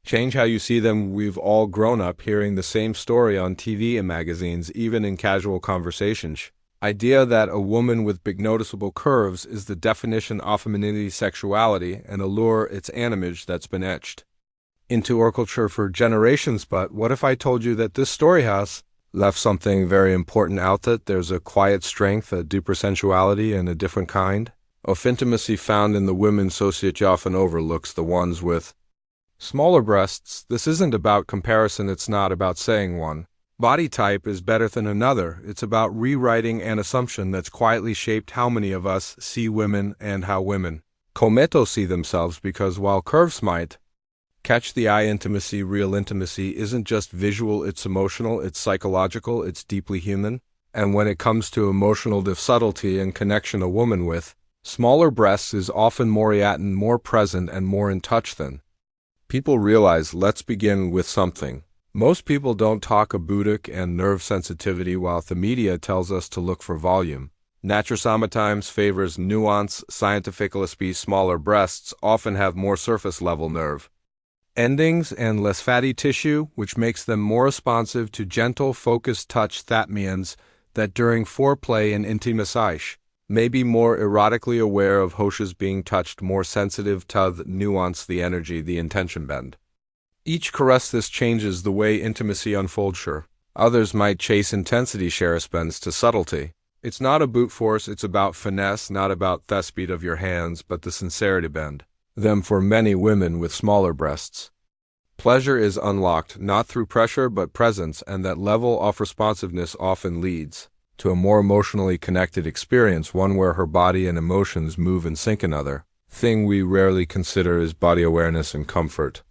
Change how you see them. We've all grown up hearing the same story on TV and magazines, even in casual conversations. Idea that a woman with big noticeable curves is the definition of femininity, sexuality, and allure, it's an image that's been etched into our culture for generations. But what if I told you that this story has left something very important out, that there's a quiet strength, a deeper sensuality, and a different kind of intimacy found in the women society often overlooks, the ones with smaller breasts? This isn't about comparison, it's not about saying one body type is better than another. It's about rewriting an assumption that's quietly shaped how many of us see women and how women cometo see themselves, because while curves might catch the eye, intimacy, real intimacy, isn't just visual, it's emotional, it's psychological, it's deeply human. And when it comes to emotional subtlety and connection, a woman with smaller breasts is often more at and more present and more in touch than people realize. Let's begin with something most people don't talk about, and nerve sensitivity. While the media tells us to look for volume, nature sometimes favors nuance. Scientifically, smaller breasts often have more surface-level nerve endings and less fatty tissue, which makes them more responsive to gentle, focused touch. That means that during foreplay and intimacy, may be more erotically aware of Hosha's being touched, more sensitive to the nuance, the energy, the intention bend. Each caress, this changes the way intimacy unfolds. Sure, others might chase intensity, share spends to subtlety. It's not about force, it's about finesse, not about the speed of your hands, but the sincerity bend them. For many women with smaller breasts, pleasure is unlocked not through pressure but presence, and that level of responsiveness often leads to a more emotionally connected experience, one where her body and emotions move in sync. Another thing we rarely consider is body awareness and comfort.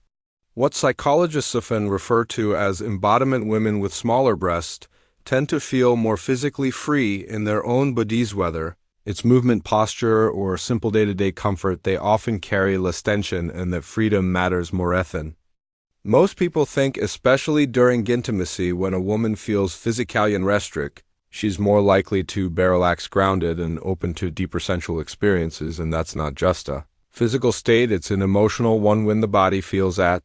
What psychologists often refer to as embodiment, women with smaller breasts tend to feel more physically free in their own bodies, whether it's movement, posture, or simple day-to-day comfort. They often carry less tension, and that freedom matters more than most people think, especially during intimacy. When a woman feels physically unrestricted, she's more likely to be relaxed, grounded, and open to deeper sensual experiences. And that's not just a physical state, it's an emotional one. When the body feels at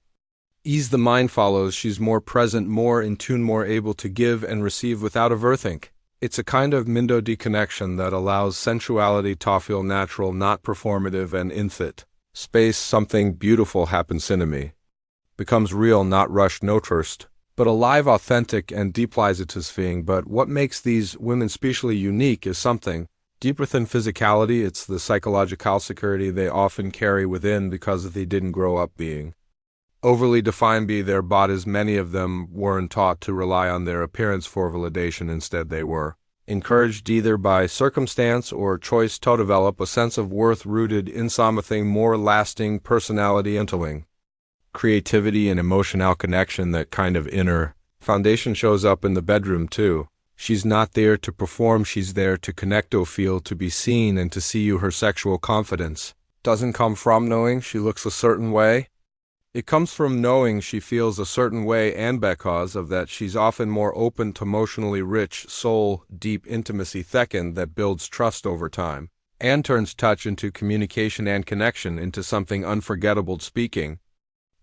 ease, the mind follows. She's more present, more in tune, more able to give and receive without overthink. It's a kind of mindo deconnection that allows sensuality to feel natural, not performative, and in that space something beautiful happens. Cinema becomes real, not rushed, no thirst, but alive, authentic, and deeply satisfying. But what makes these women especially unique is something deeper than physicality. It's the psychological security they often carry within because they didn't grow up being overly defined by their bodies. Many of them weren't taught to rely on their appearance for validation. Instead, they were encouraged, either by circumstance or choice, to develop a sense of worth rooted in something more lasting: personality, intellect, creativity, and emotional connection. That kind of inner foundation shows up in the bedroom too. She's not there to perform, she's there to connect, to feel, to be seen, and to see you. Her sexual confidence doesn't come from knowing she looks a certain way. It comes from knowing she feels a certain way, and because of that, she's often more open to emotionally rich, soul deep intimacy, second, that builds trust over time and turns touch into communication and connection into something unforgettable. Speaking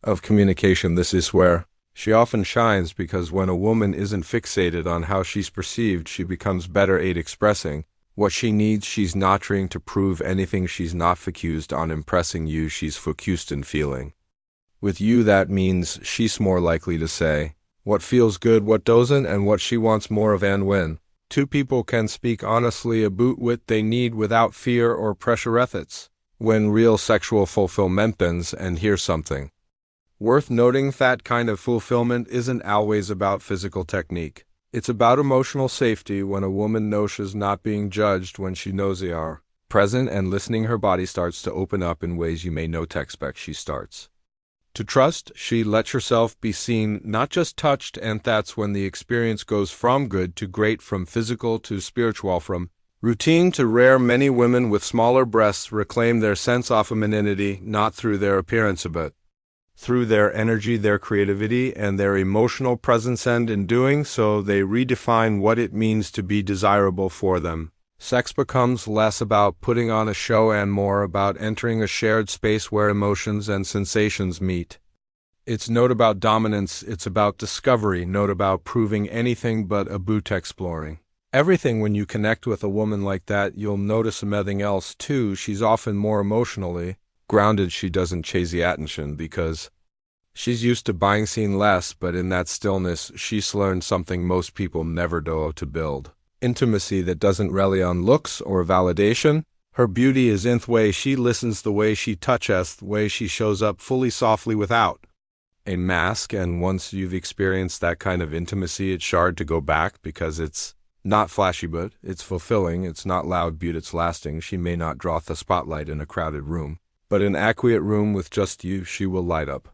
of communication, this is where she often shines, because when a woman isn't fixated on how she's perceived, she becomes better at expressing what she needs. She's not trying to prove anything, she's not focused on impressing you, she's focused in feeling with you. That means she's more likely to say what feels good, what doesn't, and what she wants more of. And when two people can speak honestly about what they need without fear or pressure, it's when real sexual fulfillment begins. And here's something worth noting: that kind of fulfillment isn't always about physical technique. It's about emotional safety. When a woman knows she's not being judged, when she knows they are present and listening, her body starts to open up in ways you may not expect. She starts to trust, she lets herself be seen, not just touched, and that's when the experience goes from good to great, from physical to spiritual, from routine to rare. Many women with smaller breasts reclaim their sense of femininity not through their appearance but through their energy, their creativity, and their emotional presence, and in doing so they redefine what it means to be desirable for them. Sex becomes less about putting on a show and more about entering a shared space where emotions and sensations meet. It's not about dominance, it's about discovery, not about proving anything but a boot exploring. Everything when you connect with a woman like that, you'll notice something else too. She's often more emotionally grounded. She doesn't chase the attention because she's used to buying seen less, but in that stillness, she's learned something most people never do to build. Intimacy that doesn't rely on looks or validation. Her beauty is in the way she listens, the way she touches, the way she shows up fully softly without a mask. And once you've experienced that kind of intimacy, it's hard to go back because it's not flashy, but it's fulfilling. It's not loud, but it's lasting. She may not draw the spotlight in a crowded room, but in an quiet room with just you, she will light up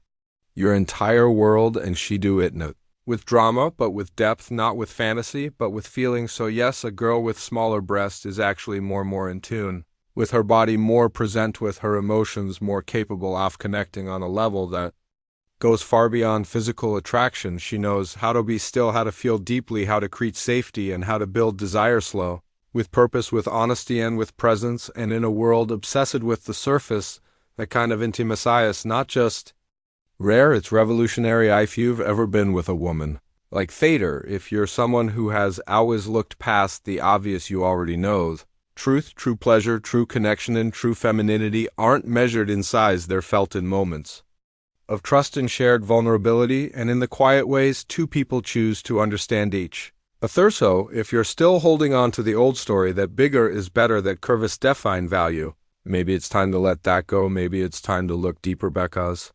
your entire world, and she do it not with drama, but with depth, not with fantasy, but with feeling. So yes, a girl with smaller breasts is actually more in tune with her body, more present with her emotions, more capable of connecting on a level that goes far beyond physical attraction. She knows how to be still, how to feel deeply, how to create safety, and how to build desire slow, with purpose, with honesty, and with presence. And in a world obsessed with the surface, that kind of intimacy is not just rare, it's revolutionary. If you've ever been with a woman like Thader, if you're someone who has always looked past the obvious, you already know truth, true pleasure, true connection, and true femininity aren't measured in size, they're felt in moments of trust and shared vulnerability, and in the quiet ways two people choose to understand each other. So, if you're still holding on to the old story that bigger is better, that curves define value, maybe it's time to let that go. Maybe it's time to look deeper, because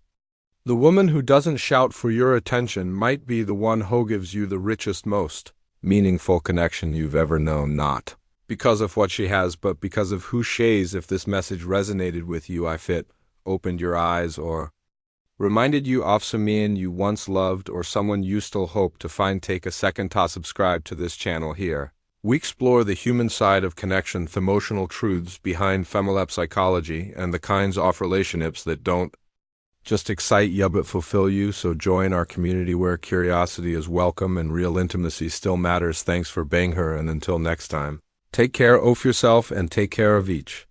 the woman who doesn't shout for your attention might be the one who gives you the richest, most meaningful connection you've ever known, not because of what she has, but because of who she is. If this message resonated with you, if it opened your eyes or reminded you of someone you once loved or someone you still hope to find, take a second to subscribe to this channel. Here we explore the human side of connection, the emotional truths behind female psychology, and the kinds of relationships that don't just excite you but fulfill you. So join our community where curiosity is welcome and real intimacy still matters. Thanks for being here, and until next time, take care of yourself and take care of each